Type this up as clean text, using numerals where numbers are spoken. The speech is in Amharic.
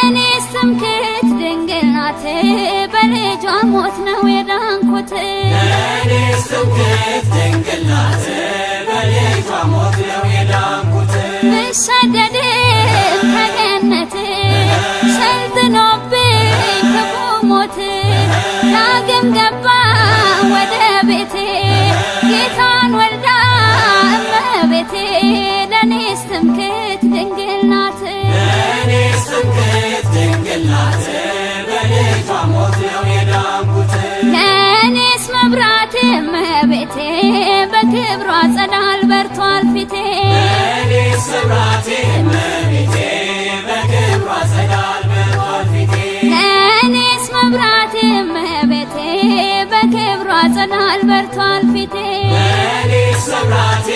ለኔስ ትምክህት ድንግል ናት በልጇ ሞት ነው የዳንኩት ለኔስ ትምክህት ድንግል ናት በልጇ ሞት ነው የዳንኩት ብሰደድም ከገነት ሰልጥኖብኝ ክፉ ሞት ዳግም ገባ ወደ ቤቴ ጌታን ወልዳ እመቤቴ ለኔስ ትምክህት ድንግል ናት ለኔስ ትምክህት ድንግል ናት በልጇ ሞት ነው የዳንኩት ለኔስ መብራቴ እመቤቴ በክብሯ ጸዳል በርቷል ፊቴ ለኔስ መብራቴ እመቤቴ በክብሯ ጸዳል በርቷል ፊቴ ለኔስ መብራቴ እመቤቴ በክብሯ ጸዳል በርቷል ፊቴ ለኔስ መብራቴ